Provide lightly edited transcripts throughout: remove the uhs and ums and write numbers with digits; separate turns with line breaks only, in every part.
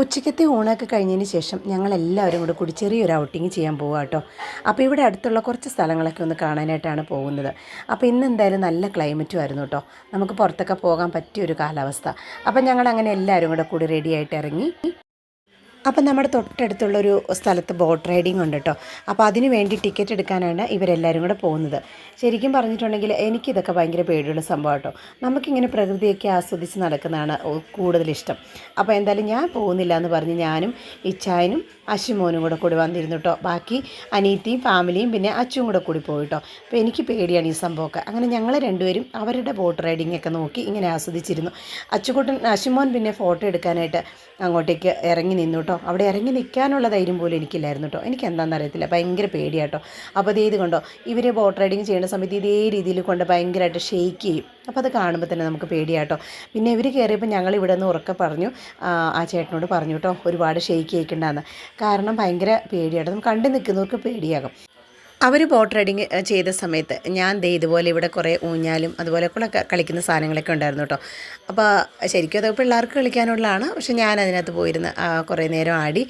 ഉച്ചക്കത്തെ ഊണൊക്കെ കഴിഞ്ഞതിന് ശേഷം ഞങ്ങളെല്ലാവരും കൂടി ചെറിയൊരു ഔട്ടിങ് ചെയ്യാൻ പോവുക കേട്ടോ. അപ്പോൾ ഇവിടെ അടുത്തുള്ള കുറച്ച് സ്ഥലങ്ങളൊക്കെ ഒന്ന് കാണാനായിട്ടാണ് പോകുന്നത്. അപ്പോൾ ഇന്ന് എന്തായാലും നല്ല ക്ലൈമറ്റും ആയിരുന്നു കേട്ടോ. നമുക്ക് പുറത്തൊക്കെ പോകാൻ പറ്റിയൊരു കാലാവസ്ഥ. അപ്പോൾ ഞങ്ങളങ്ങനെ എല്ലാവരും കൂടി റെഡിയായിട്ട് ഇറങ്ങി. അപ്പം നമ്മുടെ തൊട്ടടുത്തുള്ളൊരു സ്ഥലത്ത് ബോട്ട് റൈഡിങ് ഉണ്ട് കേട്ടോ. അപ്പോൾ അതിന് വേണ്ടി ടിക്കറ്റ് എടുക്കാനാണ് ഇവരെല്ലാവരും കൂടെ പോകുന്നത്. ശരിക്കും പറഞ്ഞിട്ടുണ്ടെങ്കിൽ എനിക്കിതൊക്കെ ഭയങ്കര പേടിയുള്ള സംഭവം കേട്ടോ. നമുക്കിങ്ങനെ പ്രകൃതിയൊക്കെ ആസ്വദിച്ച് നടക്കുന്നതാണ് കൂടുതലിഷ്ടം. അപ്പോൾ എന്തായാലും ഞാൻ പോകുന്നില്ല എന്ന് പറഞ്ഞ് ഞാനും ഇച്ചായനും അശ്വിമോനും കൂടി വന്നിരുന്നു കേട്ടോ. ബാക്കി അനീത്തിയും ഫാമിലിയും പിന്നെ അച്ചും കൂടി പോയി കേട്ടോ. അപ്പോൾ എനിക്ക് പേടിയാണ് ഈ സംഭവമൊക്കെ. അങ്ങനെ ഞങ്ങൾ രണ്ടുപേരും അവരുടെ ബോട്ട് റൈഡിംഗ് ഒക്കെ നോക്കി ഇങ്ങനെ ആസ്വദിച്ചിരുന്നു. അശ്വിമോൻ പിന്നെ ഫോട്ടോ എടുക്കാനായിട്ട് അങ്ങോട്ടേക്ക് ഇറങ്ങി നിന്നു കേട്ടോ. അവിടെ ഇറങ്ങി നിൽക്കാനുള്ള ധൈര്യം പോലും എനിക്കില്ലായിരുന്നു കേട്ടോ. എനിക്ക് എന്താണെന്ന് അറിയത്തില്ല, ഭയങ്കര പേടിയാട്ടോ. അപ്പോൾ ഇത് കണ്ടോ, ഇവർ ബോട്ട് റൈഡിങ് ചെയ്യുന്ന സമയത്ത് ഇതേ രീതിയിൽ കൊണ്ട് ഭയങ്കരമായിട്ട് ഷെയ്ക്ക് ചെയ്യും. അപ്പോൾ അത് കാണുമ്പോൾ തന്നെ നമുക്ക് പേടിയാട്ടോ. പിന്നെ ഇവർ കയറിയപ്പോൾ ഞങ്ങൾ ഇവിടെ നിന്ന് ഉറക്കെ പറഞ്ഞു, ആ ചേട്ടനോട് പറഞ്ഞു കേട്ടോ, ഒരുപാട് ഷെയ്ക്ക് ചെയ്യിക്കണ്ടെന്ന്. കാരണം ഭയങ്കര പേടിയാട്ടോ. നമുക്ക് കണ്ടു നിൽക്കുന്നവർക്ക് പേടിയാകും. അവർ ബോട്ട് റൈഡിങ് ചെയ്ത സമയത്ത് ഞാൻ ഇതുപോലെ ഇവിടെ കുറേ ഊഞ്ഞാലും അതുപോലെയൊക്കെയുള്ള കളിക്കുന്ന സാധനങ്ങളൊക്കെ ഉണ്ടായിരുന്നു കേട്ടോ. അപ്പോൾ ശരിക്കും അത് പിള്ളേർക്ക് കളിക്കാനുള്ളതാണ്. പക്ഷെ ഞാൻ അതിനകത്ത് പോയിരുന്ന് കുറേ നേരം ആടി.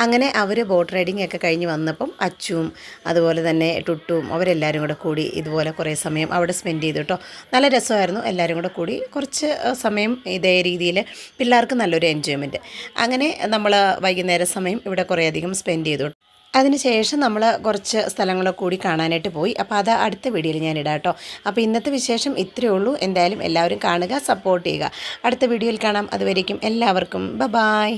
അങ്ങനെ അവർ ബോട്ട് റൈഡിങ് ഒക്കെ കഴിഞ്ഞ് വന്നപ്പം അച്ചുവും അതുപോലെ തന്നെ ടുട്ടുവും അവരെല്ലാവരും കൂടി ഇതുപോലെ കുറേ സമയം അവിടെ സ്പെൻഡ് ചെയ്തു കേട്ടോ. നല്ല രസമായിരുന്നു. എല്ലാവരും കൂടി കുറച്ച് സമയം ഇതേ രീതിയിൽ പിള്ളേർക്ക് നല്ലൊരു എൻജോയ്മെൻറ്റ്. അങ്ങനെ നമ്മൾ വൈകുന്നേര സമയം ഇവിടെ കുറേയധികം സ്പെൻഡ് ചെയ്തു. അതിനുശേഷം നമ്മൾ കുറച്ച് സ്ഥലങ്ങളൊക്കെ കൂടി കാണാനായിട്ട് പോയി. അപ്പോൾ അത് അടുത്ത വീഡിയോയിൽ ഞാൻ ഇടാം കേട്ടോ. അപ്പോൾ ഇന്നത്തെ വിശേഷം ഇത്രയേ ഉള്ളൂ. എന്തായാലും എല്ലാവരും കാണുക, സപ്പോർട്ട് ചെയ്യുക. അടുത്ത വീഡിയോയിൽ കാണാം. അതുവരേക്കും എല്ലാവർക്കും ബൈ.